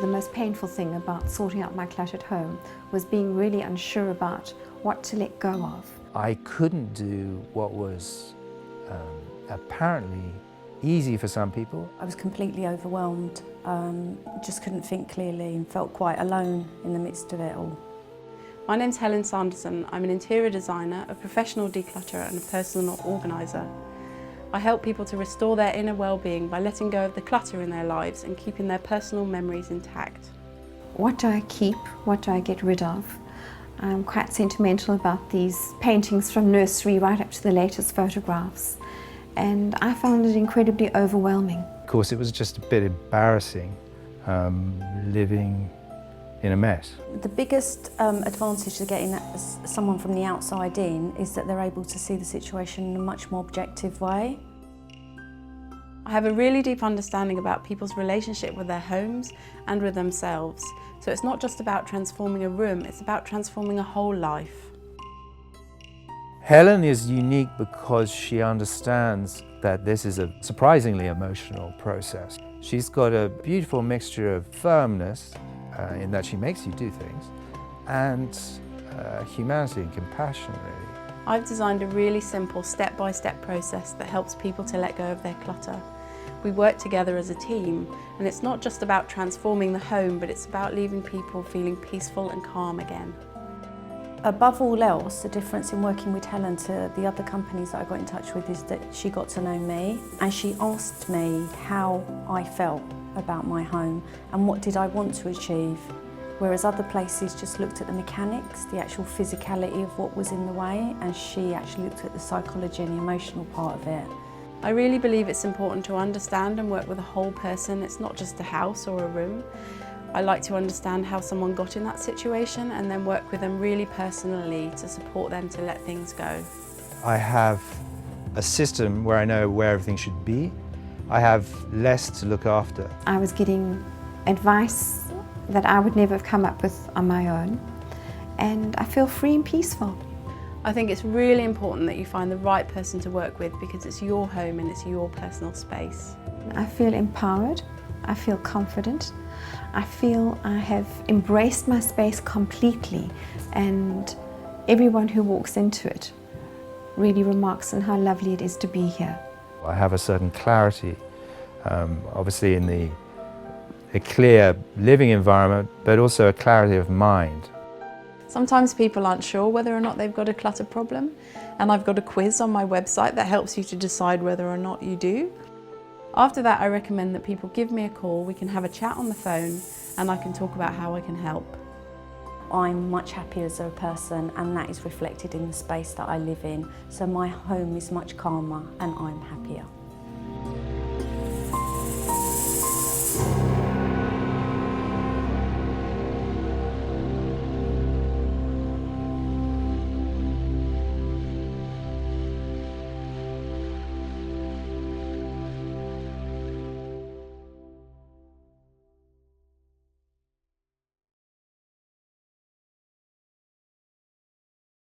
The most painful thing about sorting out my cluttered home was being really unsure about what to let go of. I couldn't do what was apparently easy for some people. I was completely overwhelmed, just couldn't think clearly and felt quite alone in the midst of it all. My name's Helen Sanderson. I'm an interior designer, a professional declutterer and a personal organiser. I help people to restore their inner well-being by letting go of the clutter in their lives and keeping their personal memories intact. What do I keep? What do I get rid of? I'm quite sentimental about these paintings from nursery right up to the latest photographs, and I found it incredibly overwhelming. Of course, it was just a bit embarrassing living in a mess. The biggest advantage to getting someone from the outside in is that they're able to see the situation in a much more objective way. I have a really deep understanding about people's relationship with their homes and with themselves. So it's not just about transforming a room, it's about transforming a whole life. Helen is unique because she understands that this is a surprisingly emotional process. She's got a beautiful mixture of firmness in that she makes you do things, and humanity and compassion, really. I've designed a really simple step-by-step process that helps people to let go of their clutter. We work together as a team, and it's not just about transforming the home, but it's about leaving people feeling peaceful and calm again. Above all else, the difference in working with Helen to the other companies that I got in touch with is that she got to know me, and she asked me how I felt about my home and what did I want to achieve, whereas other places just looked at the mechanics, the actual physicality of what was in the way, and she actually looked at the psychology and the emotional part of it. I really believe it's important to understand and work with a whole person. It's not just a house or a room. I like to understand how someone got in that situation and then work with them really personally to support them to let things go. I have a system where I know where everything should be. I have less to look after. I was getting advice that I would never have come up with on my own, and I feel free and peaceful. I think it's really important that you find the right person to work with because it's your home and it's your personal space. I feel empowered, I feel confident, I feel I have embraced my space completely, and everyone who walks into it really remarks on how lovely it is to be here. I have a certain clarity, obviously in a clear living environment, but also a clarity of mind. Sometimes people aren't sure whether or not they've got a clutter problem, and I've got a quiz on my website that helps you to decide whether or not you do. After that, I recommend that people give me a call, we can have a chat on the phone, and I can talk about how I can help. I'm much happier as a person, and that is reflected in the space that I live in. So my home is much calmer and I'm happier.